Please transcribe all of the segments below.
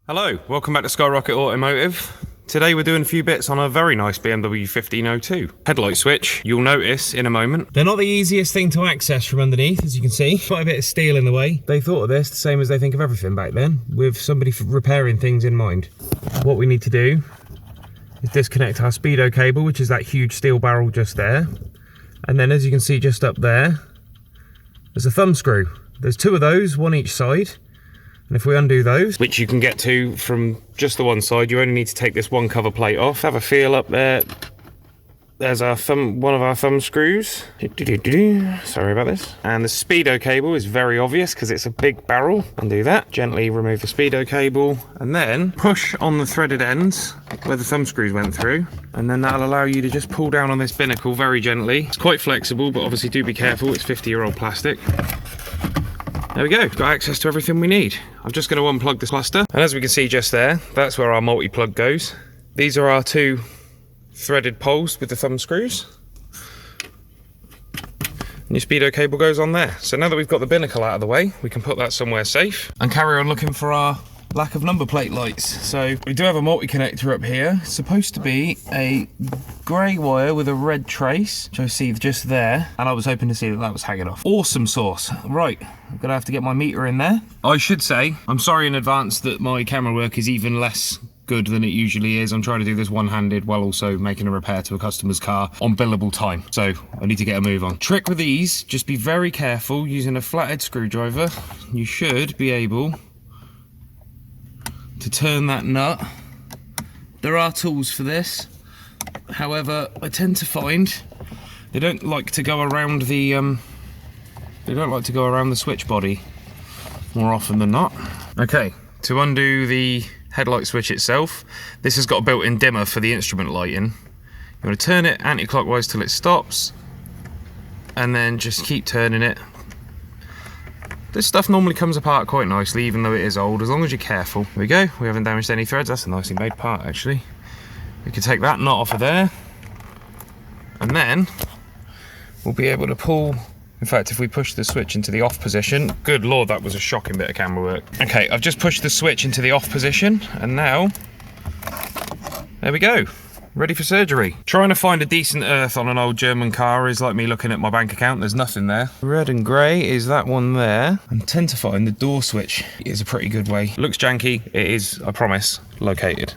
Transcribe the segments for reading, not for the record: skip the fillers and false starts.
Hello, welcome back to Skyrocket Automotive. Today we're doing a few bits on a very nice BMW 1502. Headlight switch, you'll notice in a moment. They're not the easiest thing to access from underneath, as you can see. Quite a bit of steel in the way. They thought of this the same as they think of everything back then, with somebody repairing things in mind. What we need to do is disconnect our speedo cable, which is that huge steel barrel just there. And then as you can see just up there, there's a thumb screw. There's two of those, one each side. And if we undo those, which you can get to from just the one side, you only need to take this one cover plate off. Have a feel up there. There's our one of our thumb screws. Sorry about this. And the speedo cable is very obvious because it's a big barrel. Undo that. Gently remove the speedo cable and then push on the threaded ends where the thumb screws went through. And then that'll allow you to just pull down on this binnacle very gently. It's quite flexible, but obviously do be careful. It's 50-year-old plastic. There we go, got access to everything we need. I'm just going to unplug this cluster, and as we can see just there, that's where our multi-plug goes. These are our two threaded poles with the thumb screws. And your speedo cable goes on there. So now that we've got the binnacle out of the way, we can put that somewhere safe and carry on looking for our lack of number plate lights. So we do have a multi-connector up here. It's supposed to be a grey wire with a red trace, which I see just there, and I was hoping to see that was hanging off. Awesome sauce. Right, I'm gonna have to get my meter in there. I should say, I'm sorry in advance that my camera work is even less good than it usually is. I'm trying to do this one-handed while also making a repair to a customer's car on billable time, so I need to get a move on. Trick with these, just be very careful using a flathead screwdriver. You should be able to turn that nut. There are tools for this, however I tend to find they don't like to go around the switch body more often than not. Okay, to undo the headlight switch itself, this has got a built-in dimmer for the instrument lighting. You want to turn it anti-clockwise till it stops and then just keep turning it. This stuff normally comes apart quite nicely, even though it is old, as long as you're careful. There we go, we haven't damaged any threads. That's a nicely made part, actually. We can take that knot off of there, and then we'll be able to pull. In fact, if we push the switch into the off position, good lord, that was a shocking bit of camera work. Okay, I've just pushed the switch into the off position, and now, there we go. Ready for surgery. Trying to find a decent earth on an old German car is like me looking at my bank account. There's nothing there. Red and grey is that one there. I tend to find the door switch is a pretty good way. Looks janky. It is, I promise, located.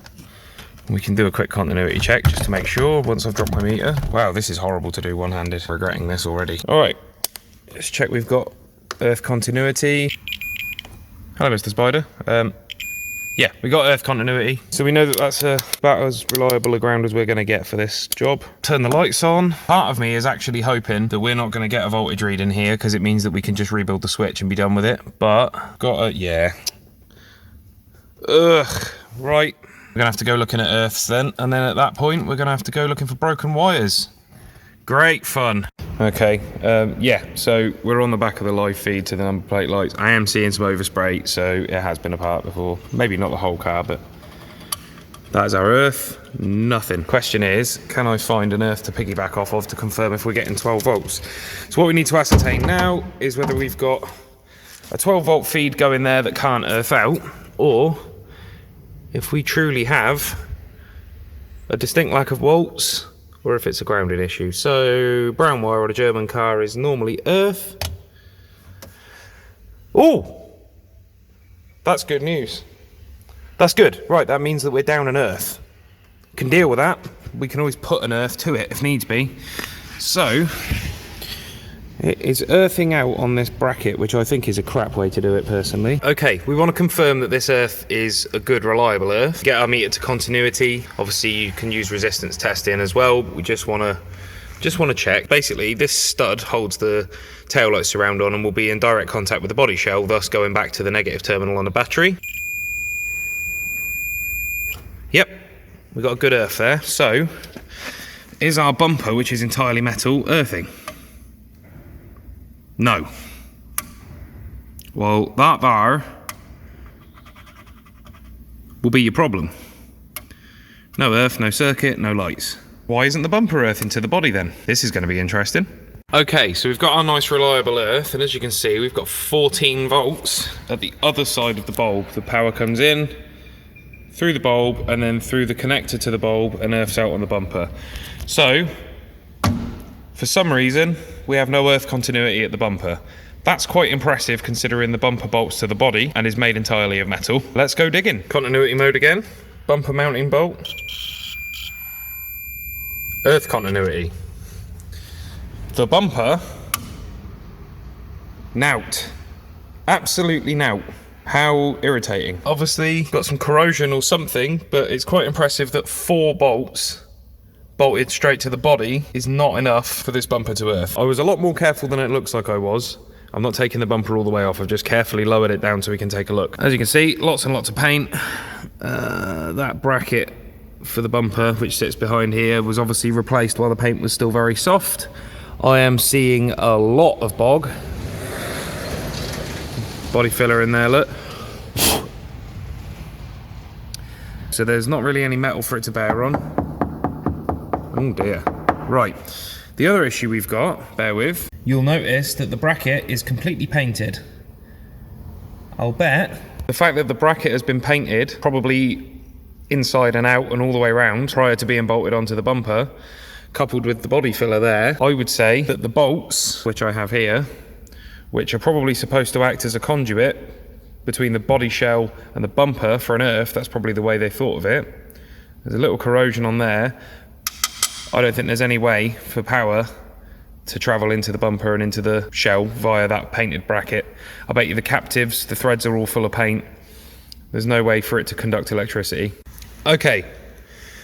We can do a quick continuity check just to make sure once I've dropped my meter. Wow, this is horrible to do one-handed. Regretting this already. All right, let's check we've got earth continuity. Hello, Mr. Spider. Yeah, we got earth continuity. So we know that that's about as reliable a ground as we're going to get for this job. Turn the lights on. Part of me is actually hoping that we're not going to get a voltage read in here because it means that we can just rebuild the switch and be done with it. But, yeah. Ugh, right. We're going to have to go looking at earths then. And then at that point, we're going to have to go looking for broken wires. Great fun. Okay, yeah, so we're on the back of the live feed to the number plate lights. I am seeing some overspray, so it has been apart before. Maybe not the whole car, but that is our earth. Nothing. Question is, can I find an earth to piggyback off of to confirm if we're getting 12 volts? So what we need to ascertain now is whether we've got a 12 volt feed going there that can't earth out, or if we truly have a distinct lack of volts, or if it's a grounding issue. So brown wire on a German car is normally earth. Oh, that's good news. That's good. Right, that means that we're down an earth. Can deal with that. We can always put an earth to it if needs be. So it is earthing out on this bracket, which I think is a crap way to do it personally. Okay, we want to confirm that this earth is a good, reliable earth. Get our meter to continuity. Obviously, you can use resistance testing as well. We just want to check. Basically, this stud holds the taillight surround on and will be in direct contact with the body shell, thus going back to the negative terminal on the battery. Yep, we've got a good earth there. So, is our bumper, which is entirely metal, earthing? No. Well, that there will be your problem. No earth, no circuit, no lights. Why isn't the bumper earthing to the body then? This is going to be interesting. Okay, so we've got our nice reliable earth, and as you can see, we've got 14 volts at the other side of the bulb. The power comes in, through the bulb, and then through the connector to the bulb and earths out on the bumper. So, for some reason, we have no earth continuity at the bumper. That's quite impressive considering the bumper bolts to the body and is made entirely of metal. Let's go digging. Continuity mode again. Bumper mounting bolt. Earth continuity. The bumper, nout. Absolutely nout. How irritating. Obviously got some corrosion or something, but it's quite impressive that 4 bolts bolted straight to the body is not enough for this bumper to earth. I was a lot more careful than it looks like I was. I'm not taking the bumper all the way off, I've just carefully lowered it down so we can take a look. As you can see, lots and lots of paint. That bracket for the bumper, which sits behind here, was obviously replaced while the paint was still very soft. I am seeing a lot of bog. Body filler in there, look. So there's not really any metal for it to bear on. Oh dear. Right. The other issue we've got, bear with, you'll notice that the bracket is completely painted. I'll bet the fact that the bracket has been painted, probably inside and out and all the way around prior to being bolted onto the bumper, coupled with the body filler there, I would say that the bolts, which I have here, which are probably supposed to act as a conduit between the body shell and the bumper for an earth, that's probably the way they thought of it. There's a little corrosion on there. I don't think there's any way for power to travel into the bumper and into the shell via that painted bracket. I bet you the captives, the threads are all full of paint. There's no way for it to conduct electricity. Okay,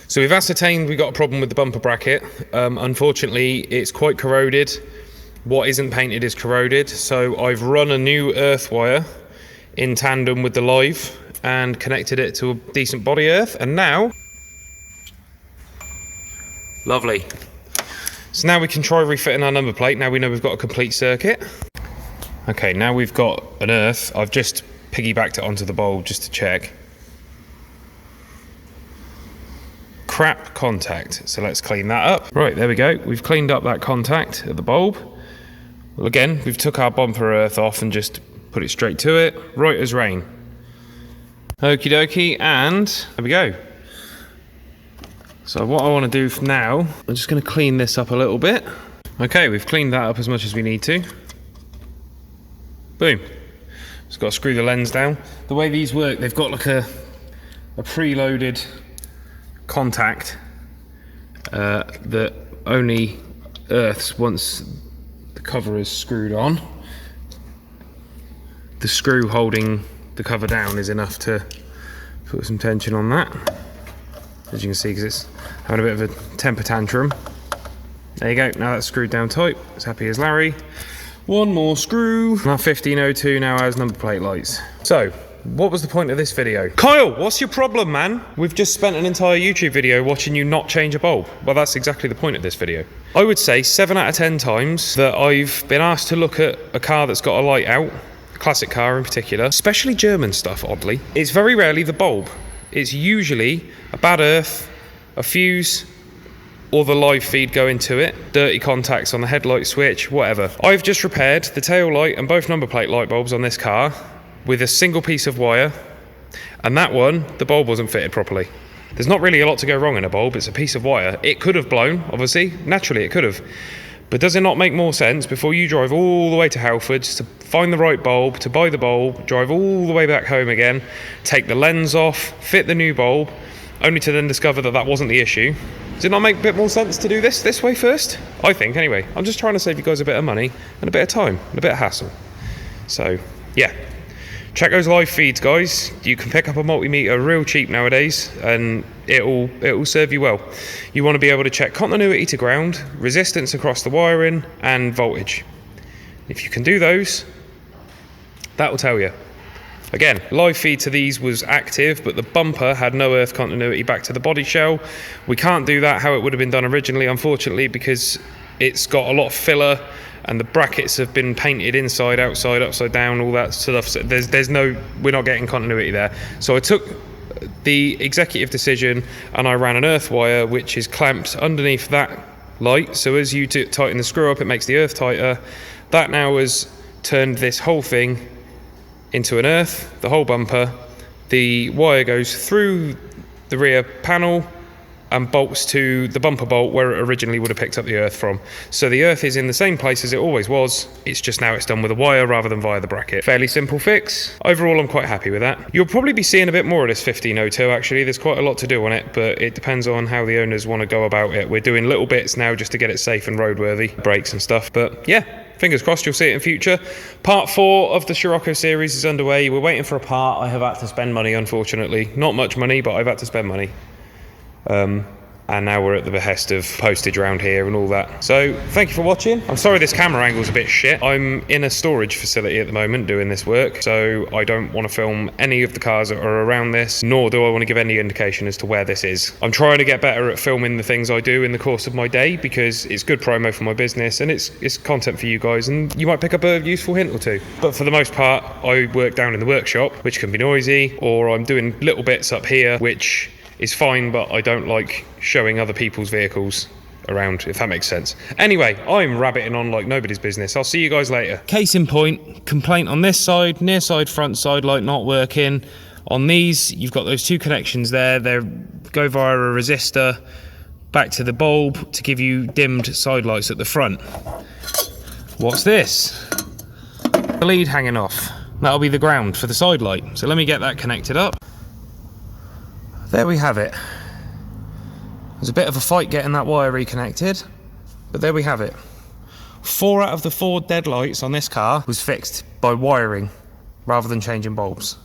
so we've ascertained we've got a problem with the bumper bracket. Unfortunately, it's quite corroded. What isn't painted is corroded, so I've run a new earth wire in tandem with the live and connected it to a decent body earth, and now, lovely. So now we can try refitting our number plate. Now we know we've got a complete circuit. Okay, now we've got an earth. I've just piggybacked it onto the bulb just to check. Crap contact, so let's clean that up. Right, there we go. We've cleaned up that contact at the bulb. Well, again, we've took our bumper earth off and just put it straight to it, right as rain. Okie dokie, and there we go. So what I want to do now, I'm just going to clean this up a little bit. Okay, we've cleaned that up as much as we need to. Boom. Just got to screw the lens down. The way these work, they've got like a preloaded contact that only earths once the cover is screwed on. The screw holding the cover down is enough to put some tension on that, as you can see, because it's having a bit of a temper tantrum. There you go, now that's screwed down tight, as happy as Larry. One more screw. Our 1502 now has number plate lights. So, what was the point of this video? Kyle, what's your problem, man? We've just spent an entire YouTube video watching you not change a bulb. Well, that's exactly the point of this video. I would say 7 out of 10 times that I've been asked to look at a car that's got a light out, a classic car in particular, especially German stuff, oddly. It's very rarely the bulb. It's usually a bad earth, a fuse, or the live feed going to it, dirty contacts on the headlight switch, whatever. I've just repaired the tail light and both number plate light bulbs on this car with a single piece of wire, and that one, the bulb wasn't fitted properly. There's not really a lot to go wrong in a bulb, it's a piece of wire. It could have blown, obviously, naturally it could have. But does it not make more sense before you drive all the way to Halfords to find the right bulb, to buy the bulb, drive all the way back home again, take the lens off, fit the new bulb, only to then discover that that wasn't the issue? Does it not make a bit more sense to do this way first? I think, anyway. I'm just trying to save you guys a bit of money and a bit of time and a bit of hassle. So, yeah. Check those live feeds, guys. You can pick up a multimeter real cheap nowadays, and it'll serve you well. You want to be able to check continuity to ground, resistance across the wiring, and voltage. If you can do those, that will tell you. Again, live feed to these was active, but the bumper had no earth continuity back to the body shell. We can't do that how it would have been done originally, unfortunately, because it's got a lot of filler, and the brackets have been painted inside, outside, upside down, all that stuff. So we're not getting continuity there. So I took the executive decision and I ran an earth wire which is clamped underneath that light. So as you tighten the screw up, it makes the earth tighter. That now has turned this whole thing into an earth, the whole bumper, the wire goes through the rear panel and bolts to the bumper bolt where it originally would have picked up the earth from. So the earth is in the same place as it always was, it's just now it's done with a wire rather than via the bracket. Fairly simple fix. Overall, I'm quite happy with that. You'll probably be seeing a bit more of this 1502 actually. There's quite a lot to do on it, but it depends on how the owners want to go about it. We're doing little bits now just to get it safe and roadworthy, brakes and stuff, but yeah. Fingers crossed you'll see it in future. Part 4 of the Scirocco series is underway. We're waiting for a part. I have had to spend money, unfortunately. Not much money, but I've had to spend money. And now we're at the behest of postage around here and all that. So thank you for watching. I'm sorry this camera angle's a bit shit. I'm in a storage facility at the moment doing this work, so I don't want to film any of the cars that are around this, nor do I want to give any indication as to where this is. I'm trying to get better at filming the things I do in the course of my day because it's good promo for my business and it's content for you guys, and you might pick up a useful hint or two. But for the most part, I work down in the workshop, which can be noisy, or I'm doing little bits up here, which is fine, but I don't like showing other people's vehicles around, if that makes sense. Anyway, I'm rabbiting on like nobody's business. I'll see you guys later. Case in point, complaint on this side, near side, front side light not working. On these, you've got those two connections there. They go via a resistor back to the bulb to give you dimmed side lights at the front. What's this? The lead hanging off. That'll be the ground for the side light. So let me get that connected up. There we have it. There's a bit of a fight getting that wire reconnected, but there we have it. 4 out of the 4 dead lights on this car was fixed by wiring rather than changing bulbs.